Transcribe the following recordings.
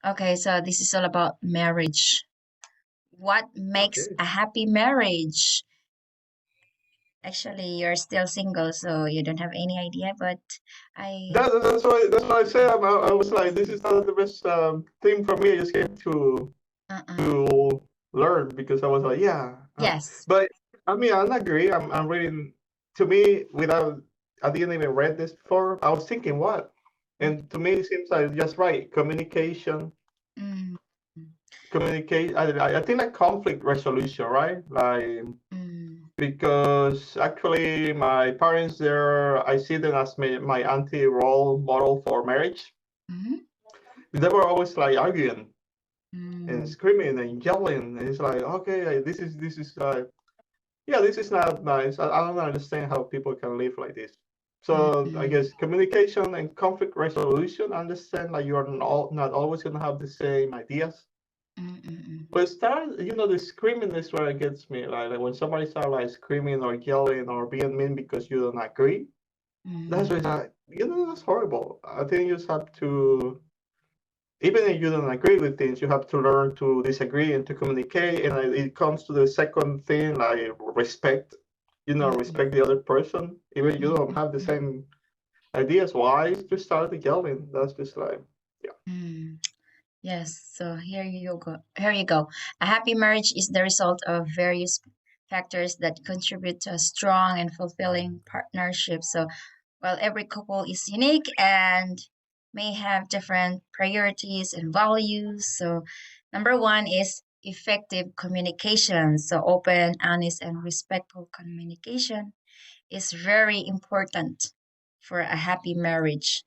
Okay, so this is all about marriage. What makes Okay. a happy marriage? Actually, you're still single, so you don't have any idea, but I That's why I say I was like, this is not the best thing for me. I just came uh-uh. to learn because I was like, yeah. Yes. But I mean, I agree. I'm reading. To me, without I didn't even read this before. I was thinking what, and to me, it seems like just right. Communication, Mm, communicate. I think like conflict resolution, right? Like mm, because actually my parents there, I see them as my auntie role model for marriage. mm, They were always like arguing and mm, screaming and yelling. And it's like, okay, like, this is yeah, this is not nice. I don't understand how people can live like this. mm, So I mm, guess communication and conflict resolution. I understand like you are not always gonna have the same ideas. mm, mm, But start, the screaming is where it gets me. Like when somebody start like screaming or yelling or being mean because you don't agree. That's mm, what that's horrible. I think you just have to, even if you don't agree with things, you have to learn to disagree and to communicate. And it comes to the second thing, like respect. mm, mm, Respect the other person, even if you mm, don't have the mm, same ideas. Why just start yelling? That's just like, yeah. mm. Yes, so here you go. Here you go. A happy marriage is the result of various factors that contribute to a strong and fulfilling partnership. So, while every couple is unique and may have different priorities and values, so number one is effective communication. So, open, honest, and respectful communication is very important for a happy marriage.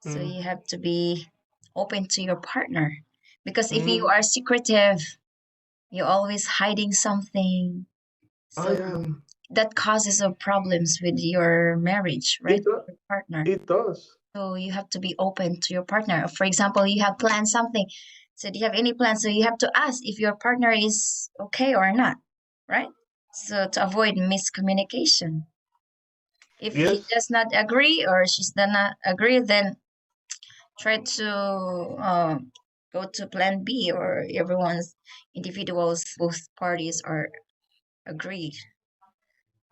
So Mm. you have to be open to your partner because if you Mm. are secretive, you're always hiding something. Oh So yeah, that causes of problems with your marriage, it right? does. Your partner. It does. So you have to be open to your partner. For example, you have planned something. So do you have any plans? So you have to ask if your partner is okay or not, right? So to avoid miscommunication. If he Yes. does not agree or she does not agree, then try to go to plan B or everyone's individuals, both parties are agreed.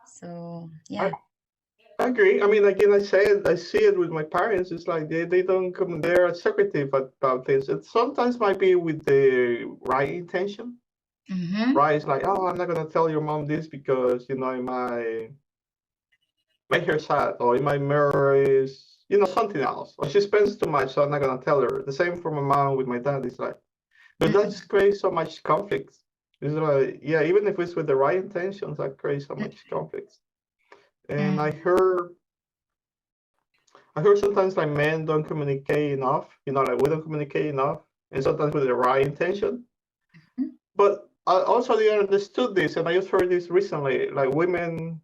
So I, yeah. I agree. I mean, again, I see it with my parents. It's like they don't come, they're secretive about things. It sometimes might be with the right intention, Mm-hmm. right? It's like, oh, I'm not gonna tell your mom this because it might make her sad, or it might mirror is something else, or she spends too much, so I'm not gonna tell her. The same for my mom with my dad. It's like, but that Mm-mm. just creates so much conflict. It's like, yeah, even if it's with the right intentions, that creates so much conflict. And Mm-mm. I heard sometimes like men don't communicate enough, like we don't communicate enough, and sometimes with the right intention. But I also didn't understood this, and I just heard this recently. Like women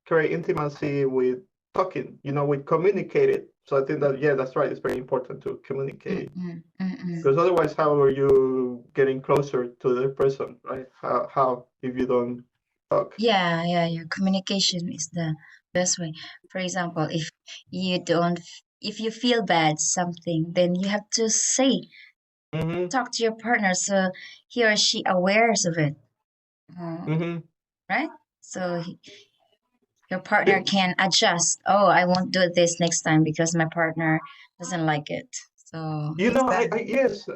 create intimacy with talking, with communicating. So I think that yeah, that's right. It's very important to communicate Mm-mm. Mm-mm. because otherwise, how are you getting closer to the person, right? How if you don't talk? Yeah, yeah, yeah. Communication is the best way. For example, you don't, if you feel bad something, then you have to say, Mm-hmm. talk to your partner so he or she awares of it, uh, Mm-hmm. right? So your partner Yeah. can adjust. Oh, I won't do this next time because my partner doesn't like it. So it's better. I yes.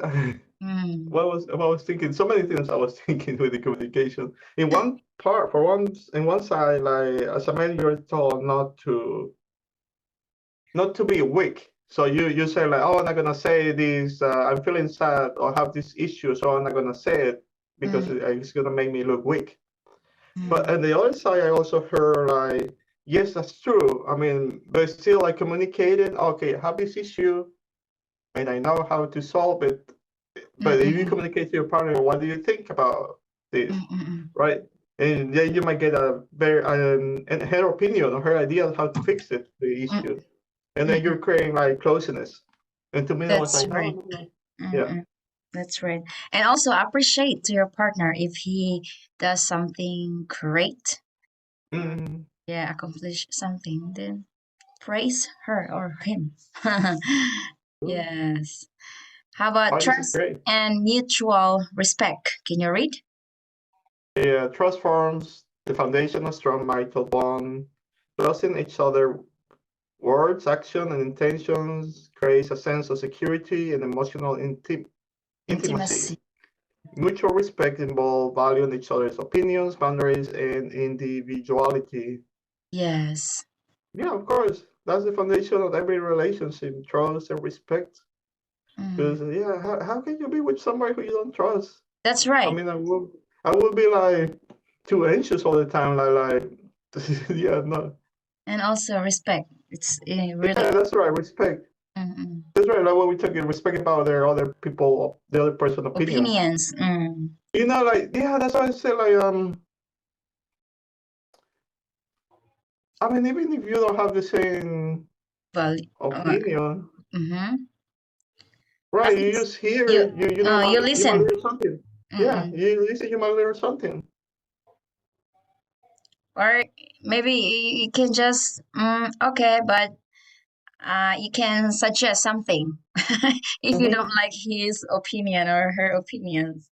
Mm. What I was thinking, so many things I was thinking with the communication. In one part, in one side, like as a man, you're told not to be weak. So you say like, oh, I'm not gonna say this. I'm feeling sad or have this issue, so I'm not gonna say it because Mm. it's gonna make me look weak. But Mm. on the other side, I also heard like, yes, that's true. I mean, but still like communicating. Okay, I have this issue and I know how to solve it. Mm. But if you Mm. communicate to your partner, what do you think about this, Mm. Mm. right? And then you might get a very and her opinion or her idea on how to fix it, the Mm. issue, and Mm. then Mm. you're creating like closeness. And to me, I was That's like, no, right. no, no. Yeah. Mm-mm. That's right. And also appreciate to your partner if he does something great. Mm, Yeah, accomplish something, then praise her or him. cool. Yes. How about Oh, this is trust great. and mutual respect? Can you read? Yeah, trust forms the foundation of strong marital bond. Trusting each other words, action, and intentions creates a sense of security and emotional intimacy. Intimacy. Mutual respect involves valuing each other's opinions, boundaries, and individuality. Yes. Yeah, of course. That's the foundation of every relationship, trust and respect. Mm. Because yeah, how can you be with somebody who you don't trust? That's I right. mean, I would be like too anxious all the time, yeah, no. And also respect. It's really. Yeah, that's right, respect. Mm-mm. That's right, like what we talking, respect about their other people, the other person opinions. Opinions. Mm. Like, yeah, that's why I say, like, I mean, even if you don't have the same Well, opinion, mm-hmm. right? At You least just hear, you you you might listen. learn something. Yeah, Mm-mm. you listen, you might learn something. Or maybe you can just okay, but you can suggest something if you don't Mm-hmm. like his opinion or her opinions.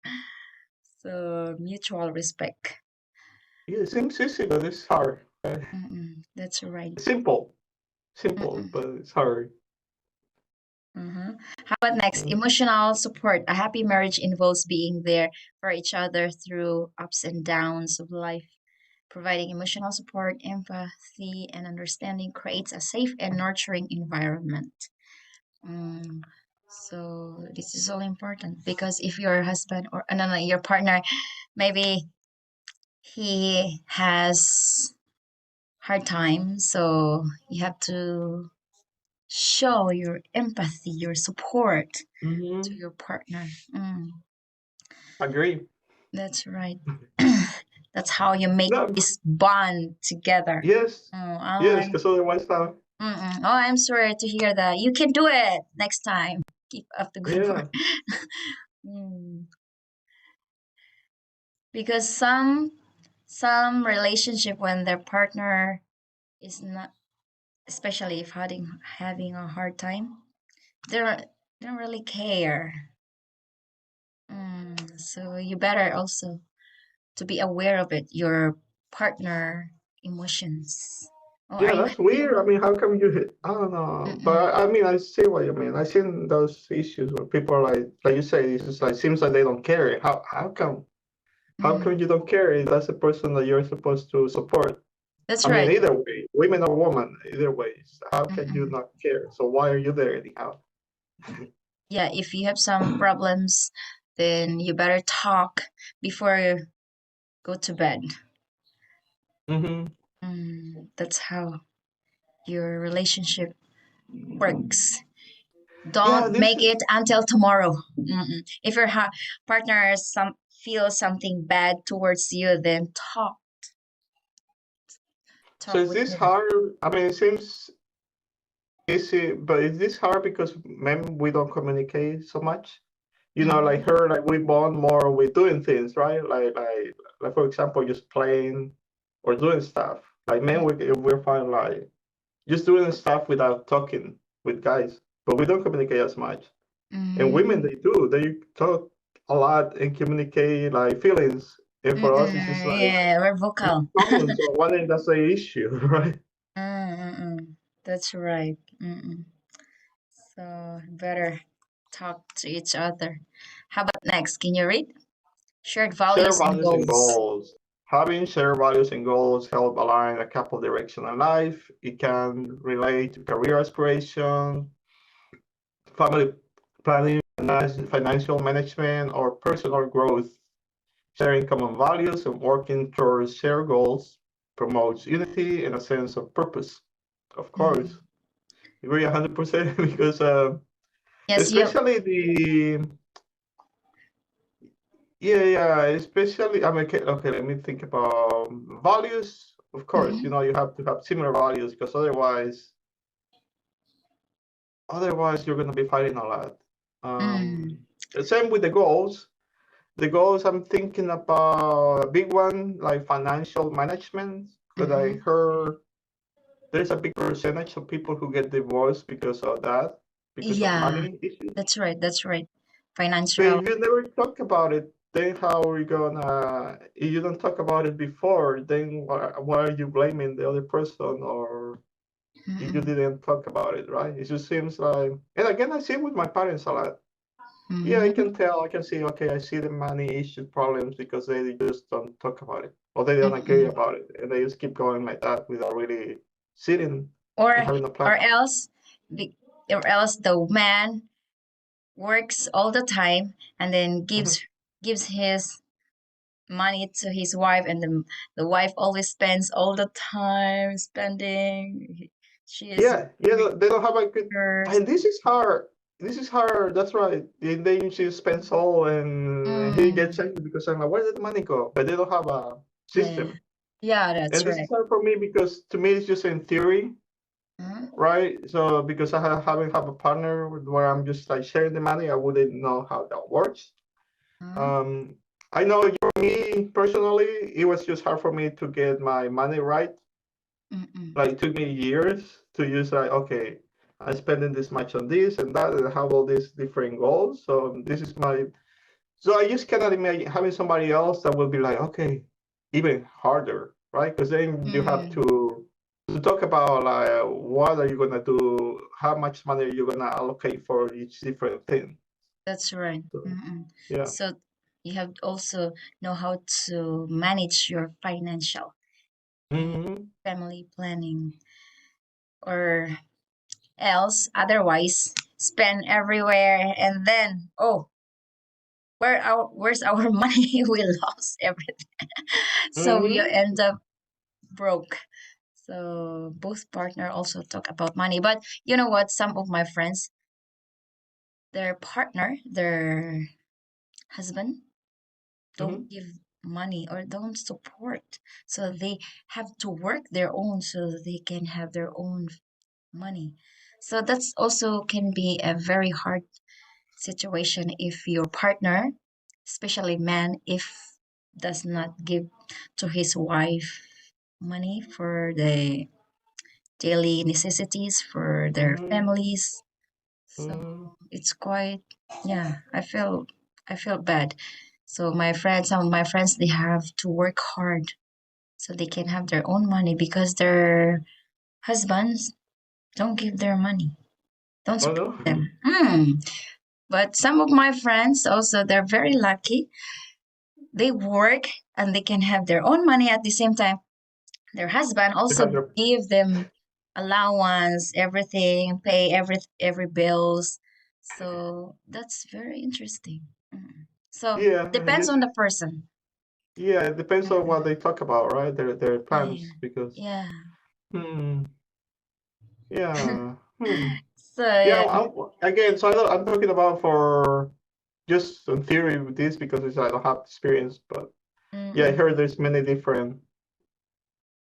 So mutual respect. Yeah, it seems easy, but it's hard. Mm-mm. That's right. Simple, simple, Mm-mm. but it's hard. Mhm. How about next? Mm. Emotional support. A happy marriage involves being there for each other through ups and downs of life. Providing emotional support, empathy, and understanding creates a safe and nurturing environment. Mm, so this is all important because if your husband or no, no, your partner, maybe he has hard time, so you have to show your empathy, your support to Mm-hmm. your partner. Mm, Agree. that's right. That's how you make No, this bond together. yes, Oh, yes, because otherwise, oh, I'm sorry to hear that. You can do it next time. Keep up the good work. yeah. Mm. Because some relationship when their partner is not, especially if having a hard time, they don't really care. So you better also to be aware of it, your partner emotions. Oh, are Yeah, you that's weird. I happy? mean, how come I don't know. Mm-mm, But I mean, I see what you mean. I've seen those issues where people are like you say, it's just like seems like they don't care. How come mm. you don't care? That's the person that you're supposed to support. That's I mean, right. either way, women or woman, either way, how can you Mm-mm. not care? So why are you there anyhow? Yeah, if you have some problems, then you better talk before you go to bed. Hmm. That's how your relationship works. Yeah, Don't this make it until tomorrow. Mm-mm. If your partner feels something bad towards you, then so talk is with this him. hard? I mean, it seems easy, but is this hard because men we don't communicate so much? Like Mhm. her, like we bond more with doing things, right? Like for example, just playing or doing stuff. Like men, we're fine, like just doing stuff without talking with guys, but we don't communicate as much. And women, Mm. they do. They talk a lot and communicate like feelings. And for us, it's just like Yeah, we're it's vocal. common. So I wonder if that's the issue, right? That's right. So better talk to each other. How about next? Can you read? Shared Share values and values and goals. goals. Having shared values and goals help align a couple direction in life. It can relate to career aspiration, family planning, financial management, or personal growth. Sharing common values and working towards shared goals promotes unity and a sense of purpose. Of course, Mm. agree 100% because Yes, you. especially the yeah, yeah, especially I mean okay, let me think about values. Of course, Mhm. you have to have similar values because otherwise you're gonna be fighting a lot. Mm. Same with the goals. The goals I'm thinking about a big one like financial management because I Mhm. heard there's a big percentage of people who get divorced because of that, because of Yeah, money issues. that's right. That's right. But financial. if you never talk about it, then how are you gonna? If you don't talk about it before, then why are you blaming the other person, or if you Mm-mm, didn't talk about it, right? It just seems like, and again, I see it with my parents a lot. Yeah, I mm-hmm, can tell. I can see. Okay, I see the money issue problems because they just don't talk about it, or they don't agree mm-mm. about it, and they just keep going like that without really sitting and Or having a plan. or else the or else the man works all the time and then Mhm. gives his money to his wife, and the wife always spends all the time spending. She is Yeah, yeah, they don't have a good. hers. And this is hard. This is hard. That's right. They usually spend all, and he gets Mm, angry because I'm like, where did the money go? But they don't have a yeah, system. yeah, And that's this is right. hard for me because to me it's just in theory, Mm, right? So because haven't have a partner where I'm just like sharing the money, I wouldn't know how that works. mm, Um, I know for me personally, it was just hard for me to get my money right. mm-mm, Like it took me years to use like, okay, I'm spending this much on this and that, and I have all these different goals. So this is my. So I just cannot imagine having somebody else that will be like, okay, even harder, right? Because then you have mm, to talk about like what are you gonna do, how much money are you gonna allocate for each different thing. that's right. So Mm-mm. yeah. So you have to also know how to manage your financial and Hmm. family planning, or else otherwise spend everywhere, and then where's our money? We lost everything. So you Hmm. end up broke. So both partner also talk about money, but you know what, some of my friends, their partner, their husband, don't Hmm. give money or don't support, so they have to work their own so they can have their own money. So that's also can be a very hard situation if your partner, especially man, if does not give to his wife money for the daily necessities for their Hmm. families. So Hmm. it's quite, yeah, I feel bad. So some of my friends, they have to work hard so they can have their own money because their husbands don't give their money, don't Oh support no. them. But some of my friends also, they're very lucky. They work and they can have their own money at the same time. Their husband They also have their. give them allowance, everything, pay every bills. So that's very interesting. So Yeah, I depends guess. on the person. Yeah, it depends on what Mm, they talk about, right? Their yeah, plans, because yeah. hmm, yeah, hmm, So yeah. yeah. Again, so I'm talking about for just in theory with this because I don't have experience, but yeah, I Mm-mm, heard there's many different.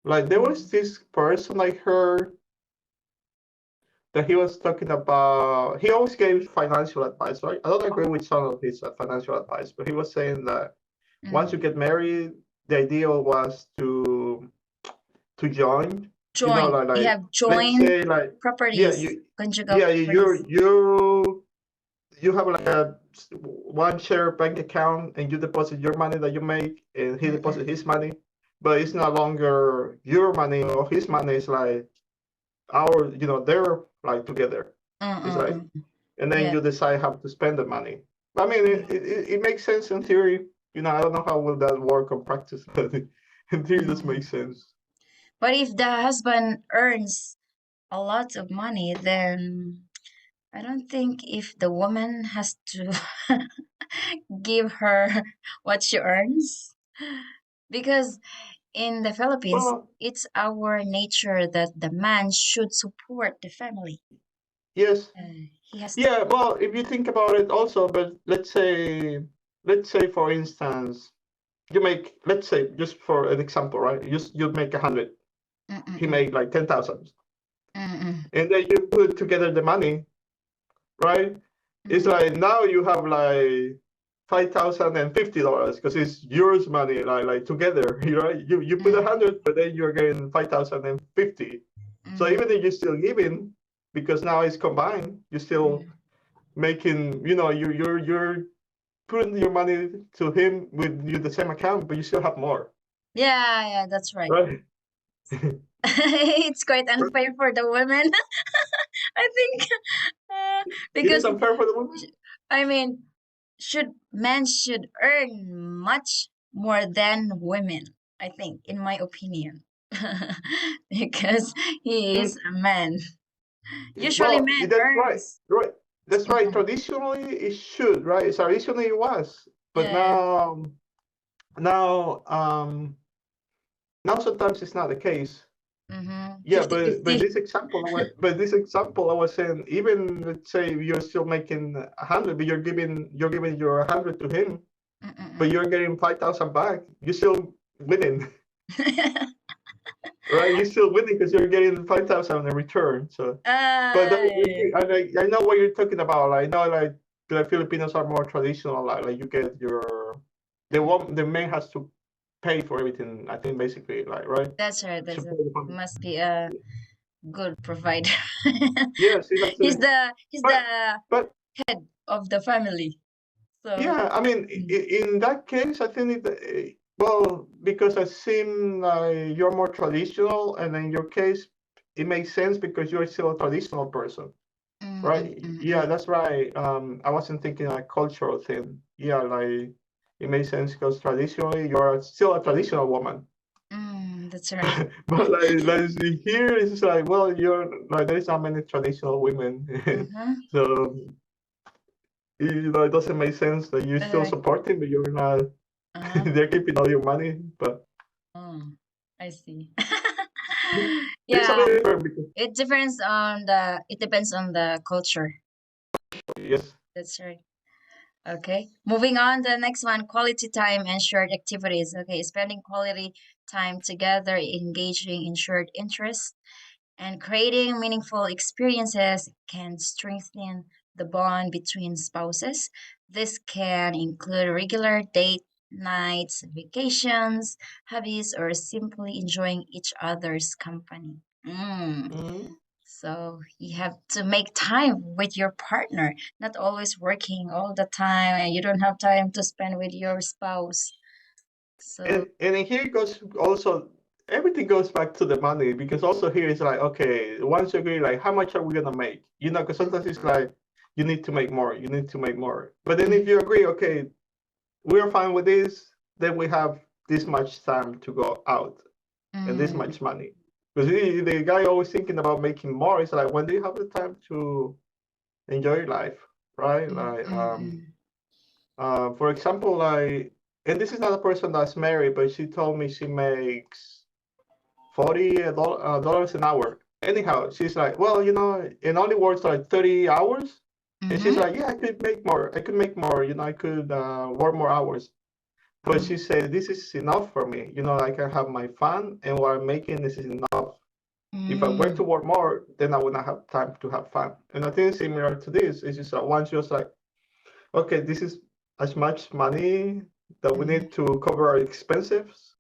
Like there was mm, this person I heard that he was talking about. He always gave financial advice, right? I don't agree with some of his financial advice, but he was saying that once mm. you get married, the ideal was to join, Joint. We like have let's joint say like yeah, properties, conjugal yeah, properties. you have like a one share bank account and you deposit your money that you make and he deposit Mm-mm, his money, but it's no longer your money or his money. It's like our, they're like together. It's mm-mm, like, mm. and then Yeah. you decide how to spend the money. I mean, it makes sense in theory. I don't know how will that work on practice, but in theory, this Mm. makes sense. But if the husband earns a lot of money, then I don't think if the woman has to give her what she earns. Because in the Philippines, Well, it's our nature that the man should support the family. yes. He has to. Yeah, well, if you think about it also, but let's say for instance, you make, let's say just for an example, right? You make 100, he Mm-mm-mm, made like 10,000, mm-mm, and then you put together the money, right? It's mm-mm, like now you have like $5,050 because it's yours money, like together, right? You put mm, 100, but then you're getting 5,050. So mm, even if you're still giving, because now it's combined, you still mm. making, you're putting your money to him with the same account, but you still have more, Yeah, that's right. right? It's quite unfair for the women, I think, It is because unfair for the woman. I mean, should men should earn much more than women, I think, in my opinion. Because he is Mm, a man. Usually well, men that's right, earns. right. That's right. Mhm. Traditionally, it should, right? Traditionally, it was, but Yeah. now, now sometimes it's not the case. Mm-hmm. Yeah, 50 but 50. this example I was saying, even let's say you're still making 100, but you're giving your 100 to him, but Mm-mm-mm. you're getting 5,000 back. You're still winning, right? You're still winning because you're getting 5,000 in return. So, but uh, I know what you're talking about. Like, I know like the Filipinos are more traditional. Like you get the man has to pay for everything. I think basically, like, right? that's right. That's Support a, the family. must be a good provider. Yes, that's he's it. the But but head of the family. So yeah, I mean, mm, in that case, I think well, because I seem like you're more traditional, and in your case, it makes sense because you're still a traditional person, mm, mm, right? mm, Yeah, mm. that's right. I wasn't thinking a cultural thing. Yeah, like it makes sense because traditionally you're still a traditional woman. That's right. But like here, it's like, well, you're like there's not many traditional women, Mm-hmm. so it doesn't make sense that you're That's still right. supporting, but you're not. Uh-huh. They're keeping all your money, but Oh, I see. it's a Yeah, little different because it depends on the culture. yes. That's right. Okay. Moving on, the next one, quality time and shared activities. Okay, spending quality time together, engaging in shared interests, and creating meaningful experiences can strengthen the bond between spouses. This can include regular date nights, vacations, hobbies, or simply enjoying each other's company. Mhm. So you have to make time with your partner, not always working all the time, and you don't have time to spend with your spouse. So, And then here goes also everything goes back to the money because also here it's like, okay, once you agree, like how much are we gonna make? Because sometimes it's like you need to make more, you need to make more. But then if mm, you agree, okay, we're fine with this, then we have this much time to go out and this mm, much money. Because the guy always thinking about making more. It's like when do you have the time to enjoy life, right? mm, Like mm, mm, for example, like, and this is not a person that's married, but she told me she makes $40 an hour. Anyhow, she's like, well, it only works like 30 hours. And she's mm-hmm, like, yeah, I could make more. I could make more. I could work more hours. But mm, she said, this is enough for me. I can have my fun, and what I'm making is enough. If I were mm, to work more, then I would not have time to have fun. And I think similar to this is just once you're like, okay, this is as much money that we mm, need to cover our expenses,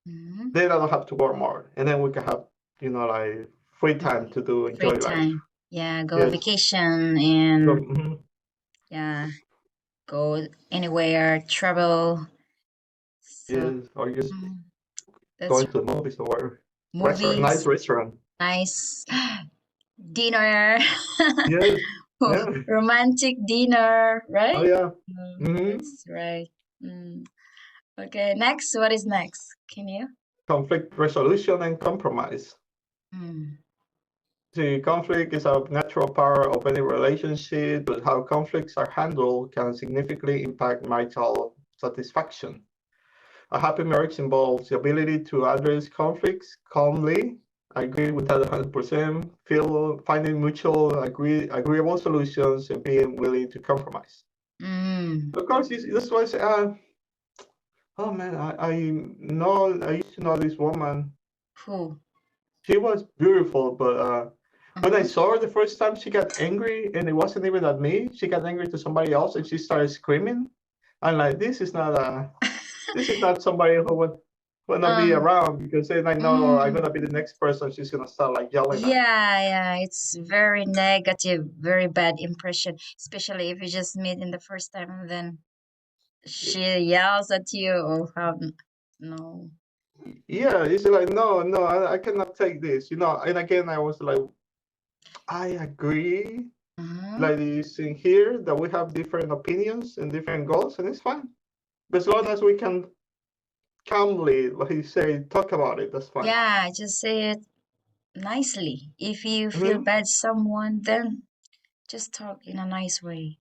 mm, then I don't have to work more. And then we can have, like free time mm. to do Free enjoy life. time. Yeah, go Yes. vacation So, and yeah, go anywhere, travel. So, yes, or just mm, that's going to the movies or restaurant, nice movies, restaurant. nice dinner, Yes. Yeah. romantic dinner, Oh right? yeah. That's right. Mm. Okay, next. What is next? Can you? Conflict resolution and compromise. Mm. See, conflict is a natural part of any relationship, but how conflicts are handled can significantly impact marital satisfaction. A happy marriage involves the ability to address conflicts calmly. I agree with that 100%. Finding mutual agreeable solutions and being willing to compromise. Mm. Of course, this was. Oh man, I used to know this woman. Who? She was beautiful, but when I Uh-huh. saw her the first time, she got angry, and it wasn't even at me. She got angry to somebody else, and she started screaming. I'm like, this is not somebody who would. wanna be Um, around because then I know I'm gonna be the mm, next person. She's gonna start like yelling at me. yeah, it's very negative, very bad impression, especially if you just meet in the first time and then she yells at you. Oh, how no. Yeah, it's like no, no, I cannot take this. And again, I was like, I agree. Uh-huh. Like this in here that we have different opinions and different goals, and it's fine. But as long as we can calmly, like you say, talk about it, that's fine. Yeah, just say it nicely. If you feel Hmm. bad someone, then just talk in a nice way.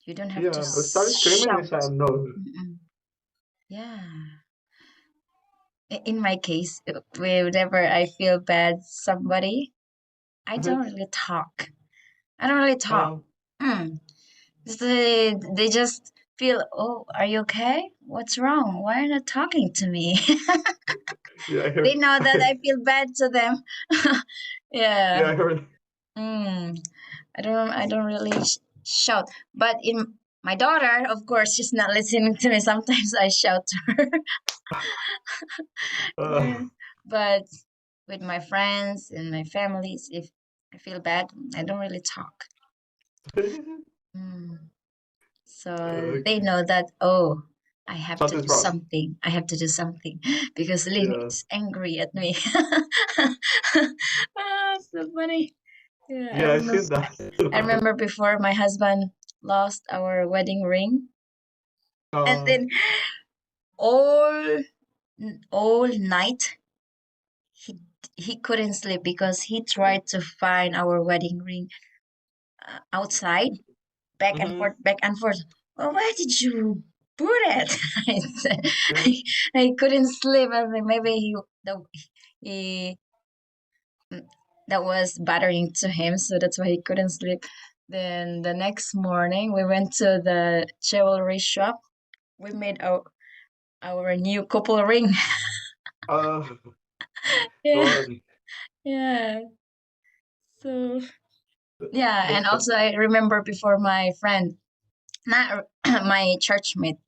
You don't have to Yeah, but start screaming shout. is a no. Mm-mm. Yeah. In my case, whenever I feel bad somebody, I don't really talk. I don't really talk. Um, Mm. They just feel, oh, are you okay? What's wrong? Why are you not talking to me? yeah, I They heard. know that I feel bad to them. Yeah, Yeah. I heard. Mm. I don't really shout. But in my daughter, of course, she's not listening to me. Sometimes I shout to her. Uh, Yeah. But with my friends and my families, if I feel bad, I don't really talk. Mm. So they okay. know that, oh, I have to do Something's wrong. something. I have to do something because Lynn Yeah. is angry at me. Ah, so funny. Yeah, I Yeah, I remember. seen that. I remember before my husband lost our wedding ring, and uh, then all all night he he couldn't sleep because he tried to find our wedding ring outside, mhm. back and forth. Well, where did you put it? I said, Yeah. I couldn't sleep. I think maybe he that was bothering to him, so that's why he couldn't sleep. Then the next morning, we went to the jewelry shop. We made our new couple ring. Uh, Yeah, well, yeah. So yeah, and that's fun. also I remember before my friend, not my church mate,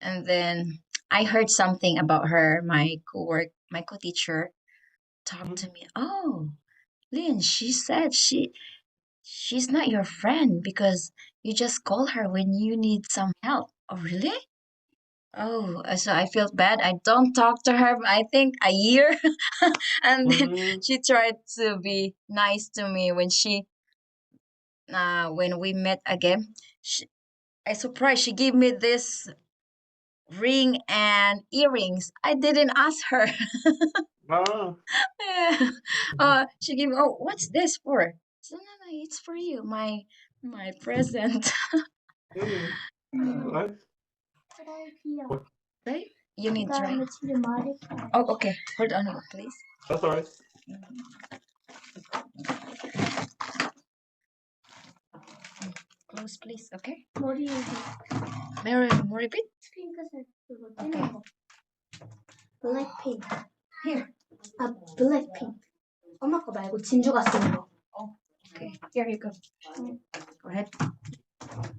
and then I heard something about her. My co-teacher talked Mhm. to me. Oh, Lynn, she said she's not your friend because you just call her when you need some help. Oh, really? Oh, so I feel bad. I don't talk to her, I think a year. And then Mhm. she tried to be nice to me when we met again. I surprised she gave me this ring and earrings. I didn't ask her. Ah. Yeah. She gave me, oh, what's this for? So, no, no, it's for you, my present. Mm. Mm. Nice. Well, Right? You need drink. Oh, okay. Hold on, please. that's all right. Close, please. Okay. Mary, repeat. Okay. 블랙핑크. Here. 아, 블랙핑크. 엄마 거 말고 진주가 쓰는 거. Oh, okay. Here you go. Go ahead.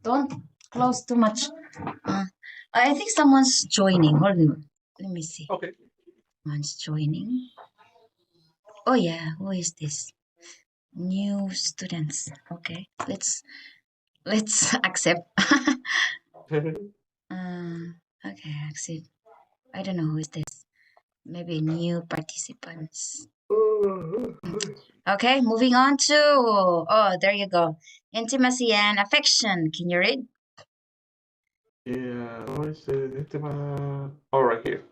Don't close too much. Uh, I think someone's joining. Hold on. Let me see. Okay. Someone's joining. Oh yeah, who is this? New students. Okay. Let's accept. Okay, accept. I don't know who is this. Maybe new participants. Okay, moving on to, oh, there you go. Intimacy and affection. Can you read? Yeah, what is it? Oh, right here.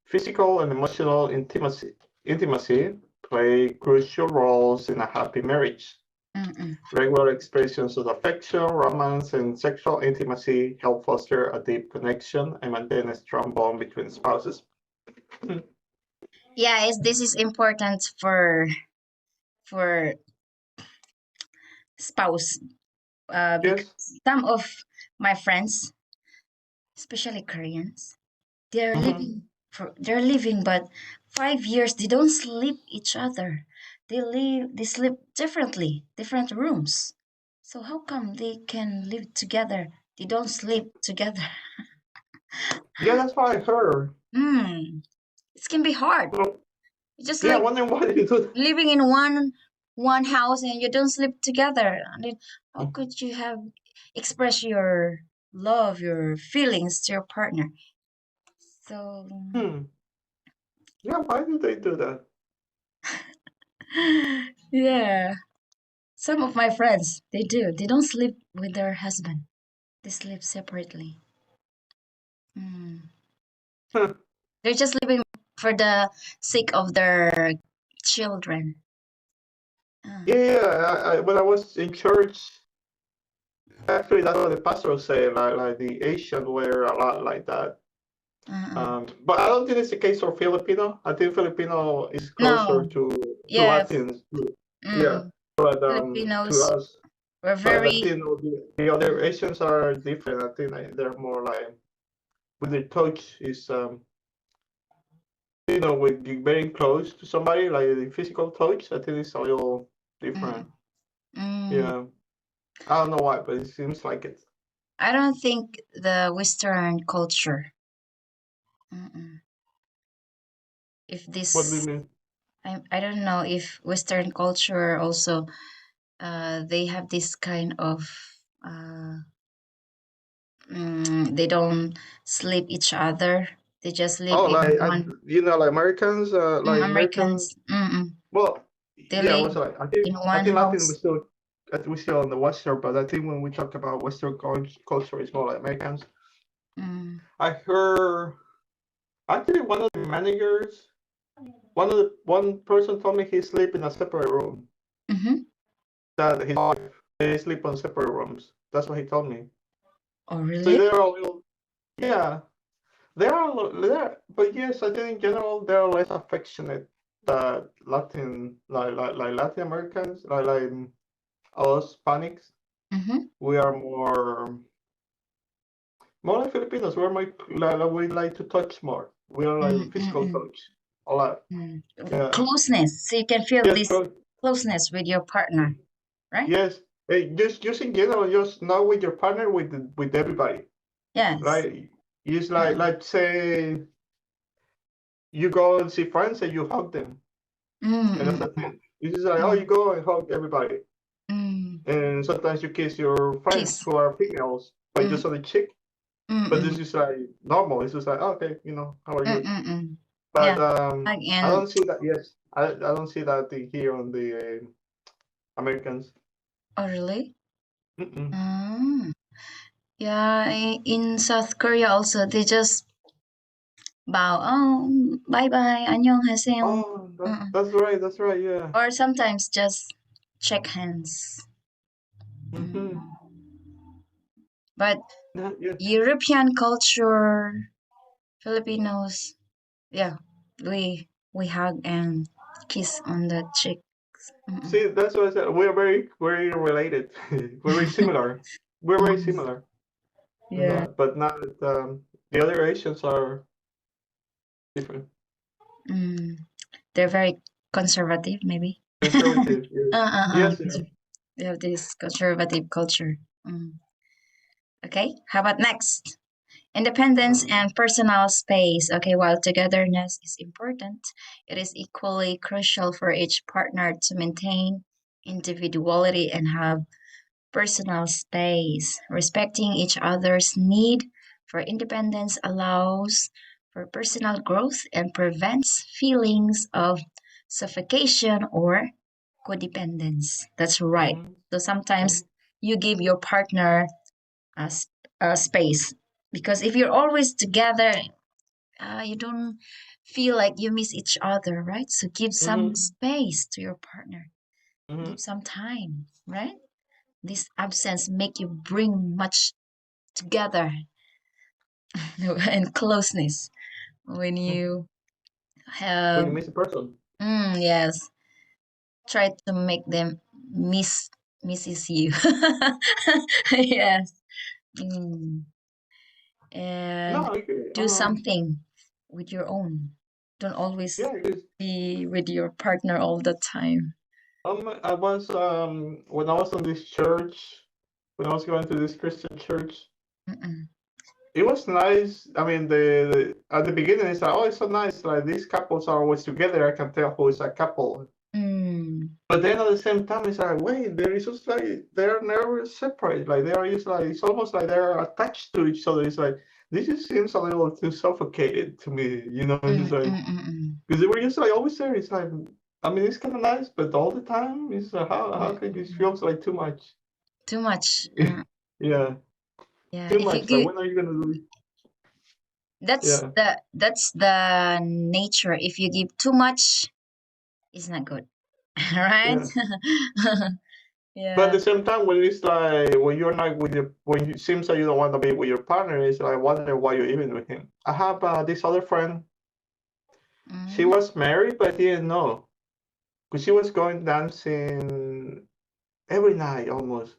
Physical and emotional intimacy play crucial roles in a happy marriage. Mm-mm. Regular expressions of affection, romance, and sexual intimacy help foster a deep connection and maintain a strong bond between spouses. Yeah, this is important for spouse. Because Yes. some of my friends, especially Koreans, Mhm. they're living, but 5 years they don't sleep each other. They sleep differently, different rooms. So how come they can live together? They don't sleep together. Yeah, that's what I heard. Hmm. It can be hard. Well, It's just yeah, like wondering why you do that. living in one house and you don't sleep together. And then how could you have express your love, your feelings to your partner? So Hmm. Yeah, why do they do that? yeah. Some of my friends, they do. They don't sleep with their husband. They sleep separately. Mm. Huh. They're just living for the sake of their children. Yeah, Uh, yeah. When I was in church, actually, that's what the pastor said. Like the Asian were a lot like that. uh. But I don't think it's the case for Filipino. I think Filipino is closer No, to yeah, Latins. Yeah, mm, but to Filipinos us, were like very, Latino, the other mm, Asians are different. I think they're more like with the touch is with you very close to somebody, like the physical touch. I think it's a little mm, different. mm. Yeah, I don't know why, but it seems like it. I don't think the Western culture, mm-mm. If What do you this, mean? I don't know if Western culture also, they have this kind of, uh, they don't sleep each other. They just live Oh, in like one, like Americans, Americans, Well, they yeah, live what's like? in I one think Latin house. was still we still on the Western, but I think when we talk about Western culture, it's more like Americans. Mm, I heard actually one of the managers, one person told me he sleep in a separate room. mm-hmm. That his wife they sleep on separate rooms. That's what he told me. Oh, So really? they're a little, yeah, they're, but yes, I think in general they're less affectionate that Latin like Latin Americans like us Hispanics. Mm-hmm. We are more like Filipinos. We like to touch more. We are like physical Mm-mm. touch a lot. Mm. Yeah. Closeness. So you can feel Yes. this closeness with your partner, right? Yes. Hey, just in general, just not with your partner, with everybody, Yes. right? It's Uh-uh. like say you go and see friends and you hug them, and that's Mm-mm. the thing. It's just like oh, you Mm. go and hug everybody, Mm. and sometimes you kiss your friends Kiss. who are females, but Mm. just on the cheek. But this Mm-mm. is like normal. It's just like oh, okay, how are you? Mm-mm. But Yeah. I Again. don't see that. Yes, I don't see that here on the Americans. Oh, really? Mm-mm. Mm. Yeah. In South Korea also, they just bow. Oh, bye bye. 안녕하세요. Oh, Mm-mm. that's right. That's right. Yeah. Or sometimes just shake hands. Mm-hmm. Mm. But Yeah. European culture, Filipinos, yeah, we hug and kiss on the cheek. Mm-mm. See, that's what I said. We're very related. We're very similar. We're very Mm. similar in Yeah. that, but not the other Asians are different. Mm. They're very conservative, maybe. Conservative. Yes. Yes. They have this conservative culture. Mm. Okay, how about next? Independence Um, and personal space. Okay, while togetherness is important, it is equally crucial for each partner to maintain individuality and have personal space. Respecting each other's need for independence allows for personal growth and prevents feelings of suffocation or codependence. That's right. mhm, So sometimes mhm, you give your partner a, a space because if you're always together, you don't feel like you miss each other, right? So give some mhm, space to your partner. Give mhm, some time, right? This absence make you bring much together and closeness when mhm. you When you have miss a person. yes, try to make them miss misses you. Yes. Mm. No, And I agree. do something with your own. Don't always Yeah, because be with your partner all the time. I was when I was on this church, when I was going to this Christian church, Mm-mm. it was nice. I mean, at the beginning, it's like, oh, it's so nice. Like these couples are always together. I can tell who is a couple. Mm, But then at the same time, it's like, wait, there is just like they're never separate. Like they are just like it's almost like they're attached to each other. It's like this just seems a little too suffocated to me. You know, it's mm, just like mm, mm, mm, because they were just like always there. It's like I mean, it's kind of nice, but all the time, it's like, how mm, can this mm. feels like too much? Too much. Yeah, Yeah. too If you much. Like give, when are you gonna do? that's Yeah, the nature. If you give too much, it's not good, right? yeah. But at Yeah. the same time, when it's like when you're not with your when it seems like you don't want to be with your partner, it's like I wonder why you're even with him. I have this other friend. She Mm, was married, but didn't know because she was going dancing every night almost.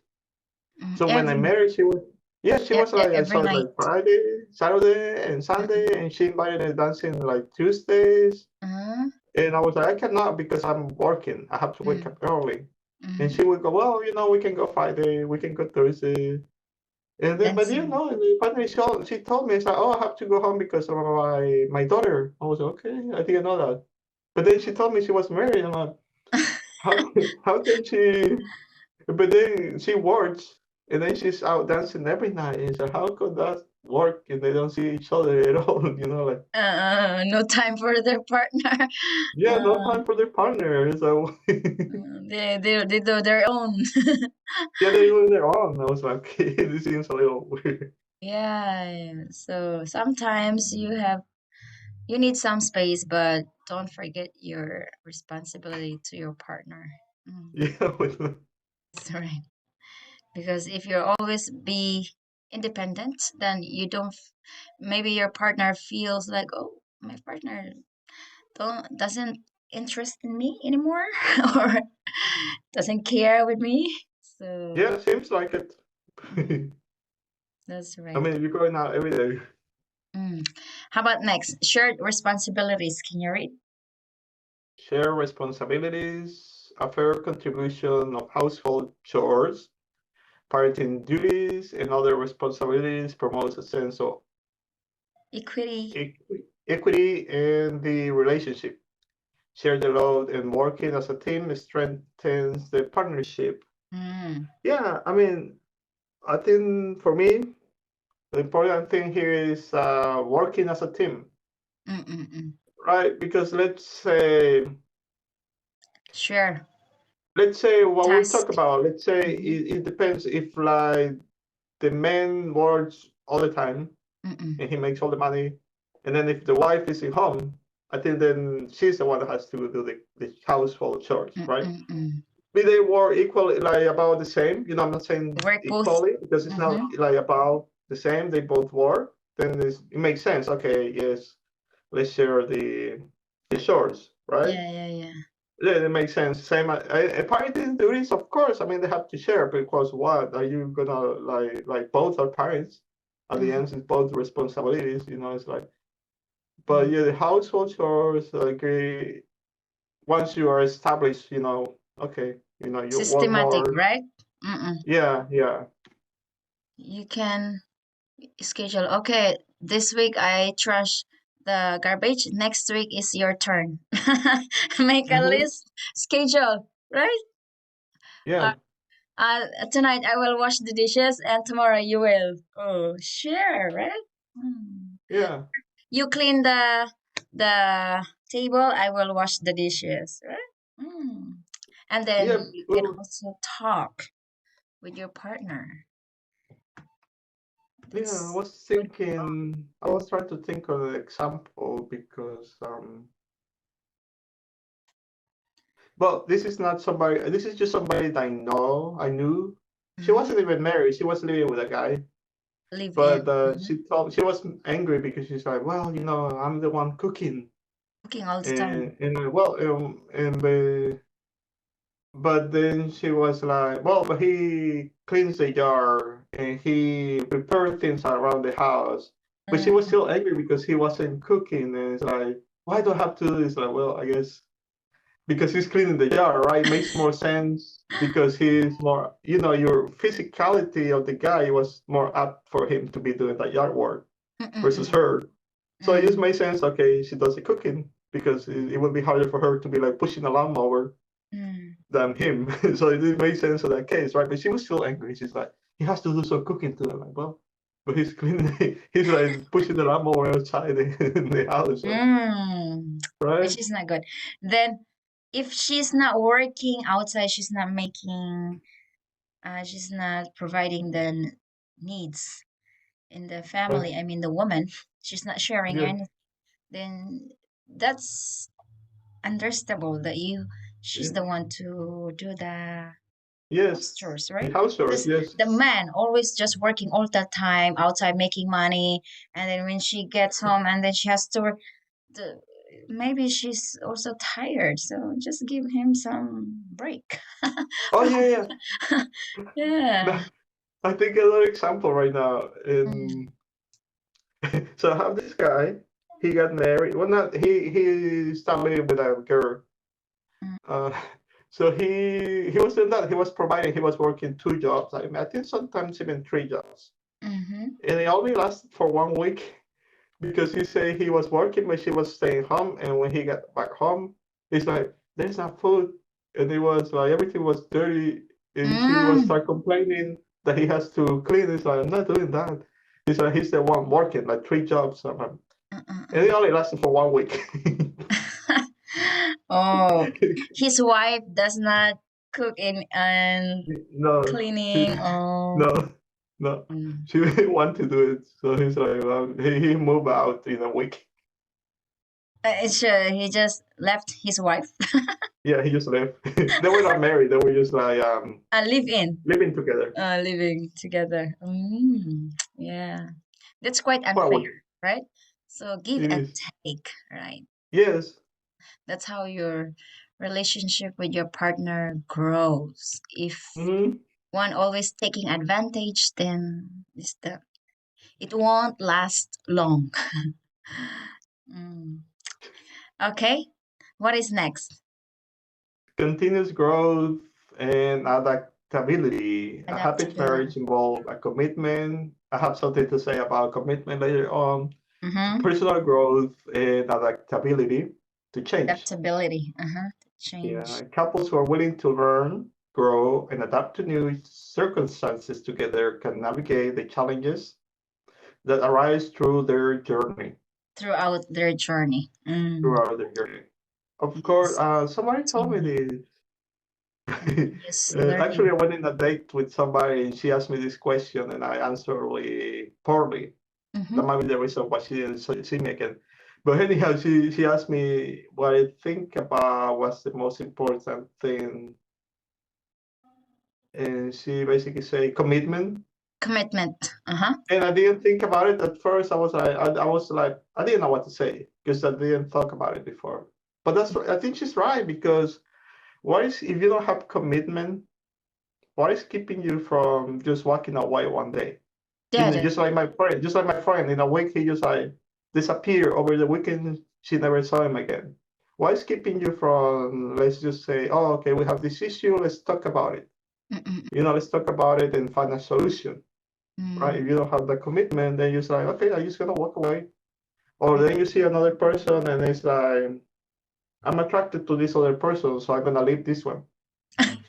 mm. So when I met her, she was like I Every saw her night. like Friday, Saturday, and Sunday, Mm, and she invited me dancing like Tuesdays, mm, and I was like I cannot because I'm working. I have to wake mm, up early. And mm. she would go, well, we can go Friday, we can go Thursday. And then, but Dancing. finally she told me, it's like, oh, I have to go home because of my daughter. I was like, okay, I didn't know that. But then she told me she was married. I'm like, how can she? But then she works, and then she's out dancing every night. And so how could that work? And they don't see each other at all, like, No time for their partner. yeah, no Uh, time for their partner. So they do their own. yeah, they were their own. I was like, this seems a little weird. Yeah. So sometimes you need some space, but don't forget your responsibility to your partner. Mm, Yeah, that's right. Because if you always be independent, then you don't. Maybe your partner feels like, oh, my partner don't doesn't interest in me anymore, or doesn't care with me. So yeah, seems like it. mm, that's I right. mean, you're going out every day. Mm. How about next? Shared responsibilities. Can you read? Share responsibilities, a fair contribution of household chores, parenting duties, and other responsibilities promotes a sense of Equity. equity in the relationship. Share the load and working as a team strengthens the partnership. Mm, Yeah, I mean, I think for me, the important thing here is working as a team, mm, mm, mm. right? Because Share let's say what we talk task. about, let's say Mm-hmm. it depends if like the man works all the time Mm-mm. and he makes all the money, and then if the wife is at home, I think then she's the one that has to do the household chores, right? Mm-mm. Be they work equally like about the same, I'm not saying Work both. equally because it's not Mm-hmm. like about the same, they both work, then it makes sense. Okay, yes, let's share the chores, right? Yeah, yeah, yeah. Yeah, it makes sense. Same, parenting duties, of course. I mean, they have to share because what are you gonna like? Both are parents. At the Mm-hmm. end, it's both responsibilities. It's like, but Mm. yeah, the household chores, like, once you are established, okay, you one Systematic, more. right? Mm-mm. Yeah, yeah, You can schedule. Okay, this week I trash the garbage. Next week is your turn. Make a hmm list, schedule, right? Uh, yeah, Tonight I will wash the dishes, and tomorrow you will. Oh, share, right? Mm. yeah, You clean the table. I will wash the dishes, right? Mm. And then yeah. you can Well, also talk with your partner. yeah. That's good. I was trying to think of an example because but this is not somebody. This is just somebody that I knew. She Hmm. wasn't even married. She was living with a guy. Live in. But Mhm. she was angry because she's like, well, I'm the one cooking, Cooking all the time. and well, but then she was like, well, but he cleans the yard and he prepared things around the house. But she was Mm, still angry because he wasn't cooking, and it's like, why do I have to do this? Like, well, I guess because he's cleaning the yard, right? It makes more sense because he's more, your physicality of the guy was more apt for him to be doing that yard work versus Mm-mm-mm. her. So it just Mm. makes sense. Okay, she does the cooking because it would be harder for her to be like pushing a lawnmower Mm. than him. So it didn't make sense in that case, right? But she was still angry. She's like, he has to do some cooking too. I'm like, well, but he's cleaning, he's like pushing the lawnmower outside in the house, so, Mm. right? Which is not good. Then, if she's not working outside, she's not providing the needs in the Right? family. I mean, the woman, she's not sharing Yeah. anything. Then that's understandable that she's Yeah. the one to do the house Yes. chores, The right? house chores, Because yes. the man always just working all the time outside making money, and then when she gets home and then she has to work, the, maybe she's also tired, so just give him some break. Oh yeah, Yeah. yeah. I think another example right now. Mm, So I have this guy. He got married. Well, not he started living with a girl. mm, Uh, so he was doing that. He was providing. He was working 2 jobs. I think sometimes even 3 jobs. mm-hmm. And it only lasted for 1 week because he said he was working, but she was staying home. And when he got back home, he's like, "There's no food," and it was like everything was dirty. And she was Mm. start complaining that he has to clean. He's like, "I'm not doing that." He's like, he's the one working like 3 jobs. And it Uh-uh-uh. only lasted for 1 week. Oh, his wife does not cook in and No, she, cleaning. Oh, no, no. mm. She didn't want to do it. So he's like, well, he moved out in a week. Sure, he just left his wife. Yeah, he just left. They were not married. They were just like Live in, living together living together. Yeah, that's quite for a unfair, week. right? So give It and is. take, right? Yes. That's how your relationship with your partner grows. If Hmm. one always taking advantage, then it won't last long. Mm. Okay, what is next? Continuous growth and adaptability. A happy Adaptability. marriage involves a commitment. I have something to say about commitment later on. Mm-hmm. Personal growth and adaptability to change. Adaptability. Yeah, Change couples who are willing to learn, grow, and adapt to new circumstances together can navigate the challenges that arise through their journey. throughout their journey. Throughout their journey. Of course, Yes. somebody told me Continue. this. Yes, Actually, learning. I went in a date with somebody and she asked me this question and I answered really poorly. That Mm-hmm. might be the reason why she didn't see me again. But anyhow, she asked me what I think about what's the most important thing, and she basically said commitment. Commitment. Uh-huh. And I didn't think about it at first. I was like, I didn't know what to say because I didn't talk about it before. But I think she's right because what is if you don't have commitment? What is keeping you from just walking away one day? Yeah, that, Just like my friend, in a week he just like disappeared over the weekend. She never saw him again. What is keeping you from? Let's just say, oh, okay, we have this issue. Let's talk about it. mm-mm, Let's talk about it and find a solution. Right? mm, If you don't have that commitment, then you're just like, okay, I'm just gonna walk away. Or mm. then you see another person and it's like, I'm attracted to this other person, so I'm gonna leave this one.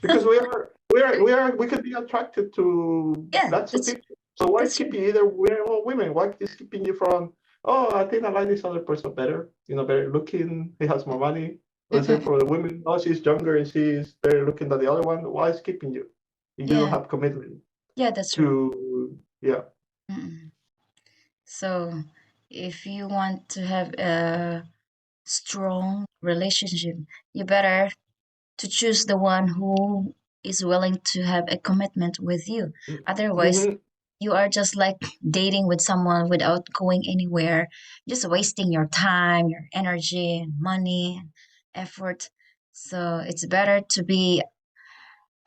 Because we could be attracted to Yeah, lots of that's people. So why is that's true. keeping either men or women? What is keeping you from? Oh, I think I like this other person better. Better looking. He has more money. Let's say Mm-mm. for the women, oh, she's younger and she's better looking than the other one. Why is keeping you? If you don't Yeah, have commitment yeah, that's true. to, yeah. Mm-mm. So, if you want to have a strong relationship, you better to choose the one who is willing to have a commitment with you. Otherwise, Mm-hmm. you are just like dating with someone without going anywhere, just wasting your time, your energy, and money, and effort. So it's better to be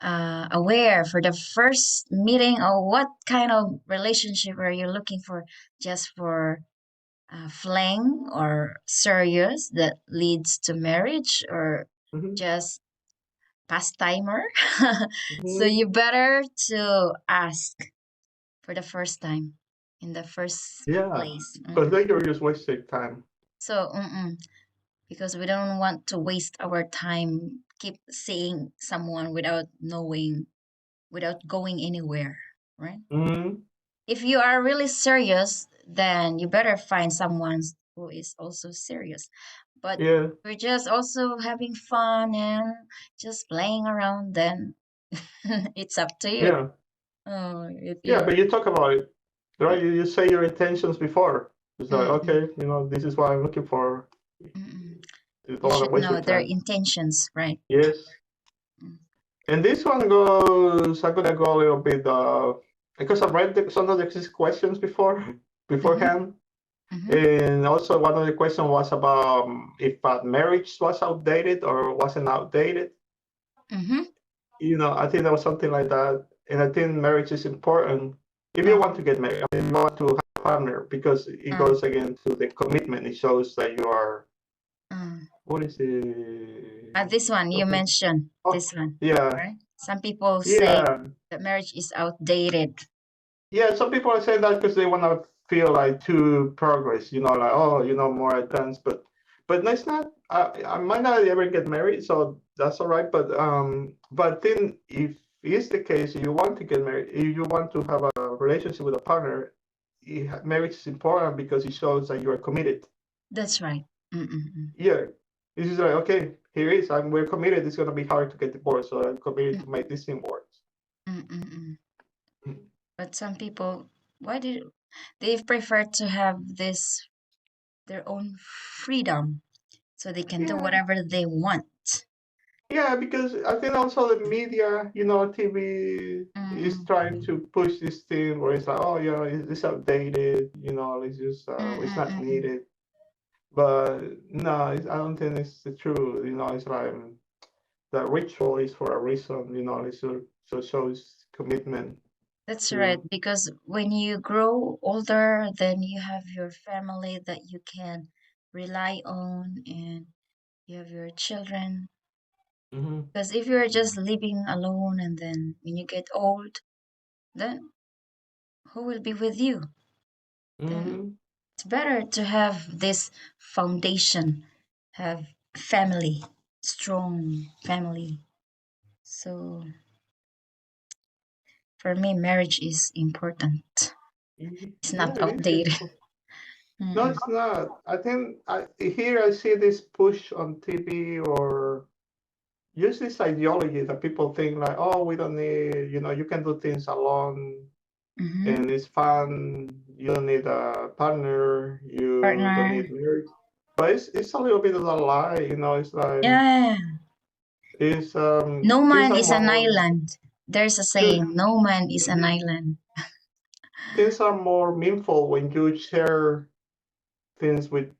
aware for the first meeting of what kind of relationship are you looking for, just for fling or serious that leads to marriage, or Mhm. just pastimer. So Mhm. you better to ask for the first time in the first Yeah, place. because then you're just wasting time. So because we don't want to waste our time keep seeing someone without knowing, without going anywhere, right? Mhm. If you are really serious, then you better find someone who is also serious. But Yeah, we're just also having fun and just playing around, then it's up to you. yeah, Oh, if yeah. you But you talk about it, right? You say your intentions before. It's like, mm-mm, okay, this is what I'm looking for. mm-mm. You You don't want to should waste your know their time. intentions, right? Yes. Mm, And this one goes, I'm gonna go a little bit, because I've read some of these questions mm-hmm, beforehand. mm-hmm, And also one of the question was about if marriage was outdated or wasn't outdated. mm-hmm. I think that was something like that. And I think marriage is important if you Uh, want to get married. I mean, you want to have a partner because it uh, goes again to the commitment. It shows that you are, uh. what is it? This one you Okay. mentioned, Oh, this one, yeah, right? Some people say yeah. that marriage is outdated. Yeah, some people are saying that because they want to feel like to progress, like, oh, more advanced, but no, it's not. I might not ever get married, so that's all right. But then if it's the case, you want to get married, if you want to have a relationship with a partner, marriage is important because it shows that you are committed. That's right. Mm-mm-mm. Yeah, this is like, okay, here is, we're committed. It's gonna be hard to get divorced, so I'm committed Mm, to make this thing work. mm-mm-mm. But some people, why did they prefer to have this their own freedom so they can do Yeah. whatever they want. Yeah, because I think also the media, TV is Mm-mm. trying to push this thing where it's like, oh, yeah, it's outdated, it's just, it's not Mm-mm-mm. needed. But no, I don't think it's the truth. It's like the ritual is for a reason. It's so shows commitment That's right, to. because when you grow older, then you have your family that you can rely on, and you have your children. Hmm. Because if you're just living alone and then when you get old, then who will be with you? Then Hmm. it's better to have this foundation, have family, strong family. So for me, marriage is important. It's Yeah, not it is. It's outdated. No, Mm-mm. it's not. I think here I see this push on TV or use this ideology that people think like, oh, we don't need, you can do things alone Mm-hmm. and it's fun. You don't need a partner. You don't Partner. need marriage. But it's a little bit of a lie. It's like Yeah. it's No things man are is an more island. There's a good. saying, no man is an Mhm. island. Things are more meaningful when you share things with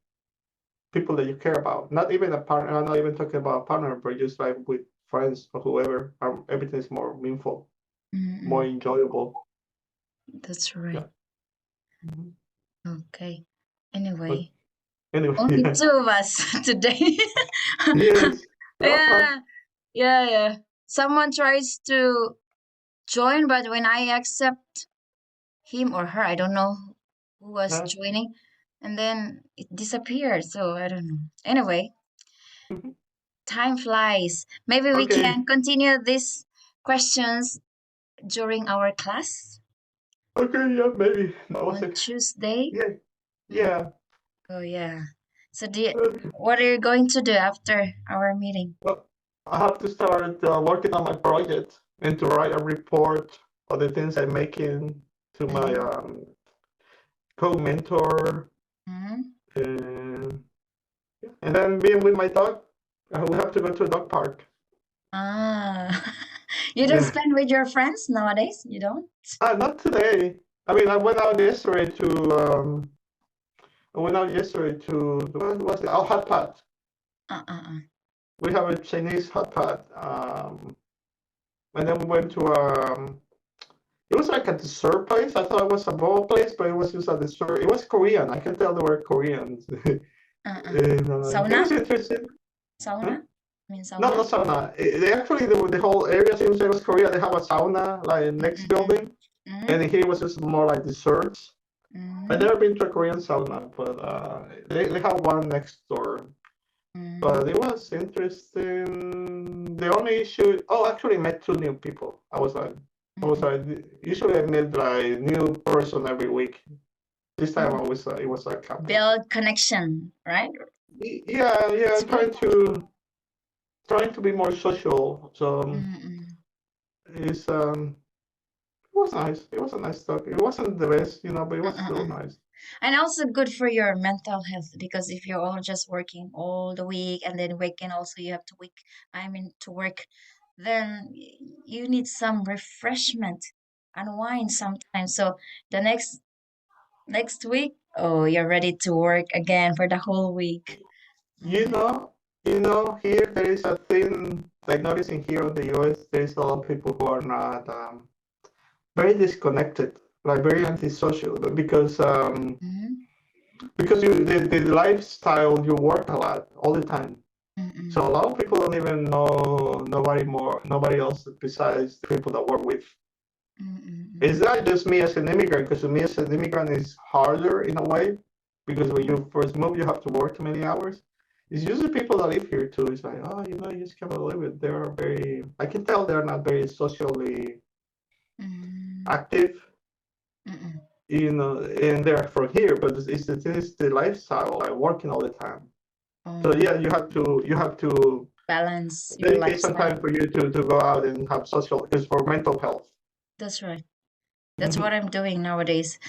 people that you care about. Not even a partner. I'm not even talking about a partner, but just like with friends or whoever. Everything is more meaningful, more Mm-mm. enjoyable. That's right. Yeah. Mhm. Okay. But Anyway, anyway, only yeah. two of us today. Yes. That's fun. Yeah. Yeah, yeah. Someone tries to join, but when I accept him or her, I don't know who was Huh? joining, and then it disappeared. So I don't know. Anyway, time flies. Maybe we Okay. can continue these questions during our class Okay. Yeah. Maybe that was on it. Tuesday. Yeah. Mm. Yeah. Oh yeah. So Okay. what are you going to do after our meeting? Well, I have to start working on my project and to write a report of the things I'm making to my Mm-hmm. co-mentor, Mm-hmm. and and then being with my dog. We have to go to a dog park. Ah, you don't Yeah. spend with your friends nowadays? You don't? Not today. I mean, I went out yesterday to what was it? Our hot pot. Uh-uh. We have a Chinese hot pot. And then we went to it was like a dessert place. I thought it was a bowl place, but it was just a dessert. It was Korean. I can tell they were Koreans. Uh-uh. And it Sauna? was interesting. Huh? Sauna? I mean No, sauna. not sauna. They actually the whole area in South Korea they have a sauna like next Mm-mm. building, and here was just more like desserts. I've Mm-mm. never been to a Korean sauna, but they have one next door. Mm-mm. But it was interesting. The only issue, oh, actually met two new people. I was Mm-mm. like, usually I met like new person every week. This time I Mm. was, it was a couple. Build connection, right? Yeah, yeah, It's I'm good. trying to be more social. So Mm-mm. it's it was nice. It was a nice talk. It wasn't the best, but it was still Mm-mm. nice. And also good for your mental health because if you're all just working all the week and then weekend also you have to to work, then you need some refreshment, unwind sometimes. So the next week, oh, you're ready to work again for the whole week. You Mm, know, here there is a thing like noticing here in the US, there's a lot of people who are not very disconnected, like very antisocial, mm, because the lifestyle you work a lot all the time. So a mm, lot of people don't even know nobody else besides the people that work with. mm, It's mm, not just me as an immigrant, because to me as an immigrant is harder in a way, because when mm, you first move, you have to work many hours. It's usually people that live here too. It's like, oh, you just can't believe it. They're very, I can tell they're not very socially mm, active, mm, mm. and they're from here, but it's the lifestyle, like working all the time. So Oh, yeah, you have to balance your dedicate some lifestyle. time for you to go out and have social, because for mental health. That's right. That's what Hmm. I'm doing nowadays.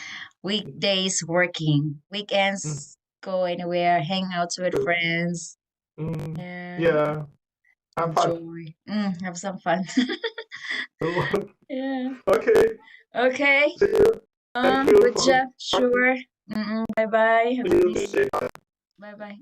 Weekdays working, Mm. weekends go anywhere, hang out with So, friends, mm, and yeah, have fun. enjoy. Have some fun. Yeah. Okay, Okay. see you. Thank you Good for job. talking. Sure. Bye bye. Have See a you. nice. Stay Bye bye.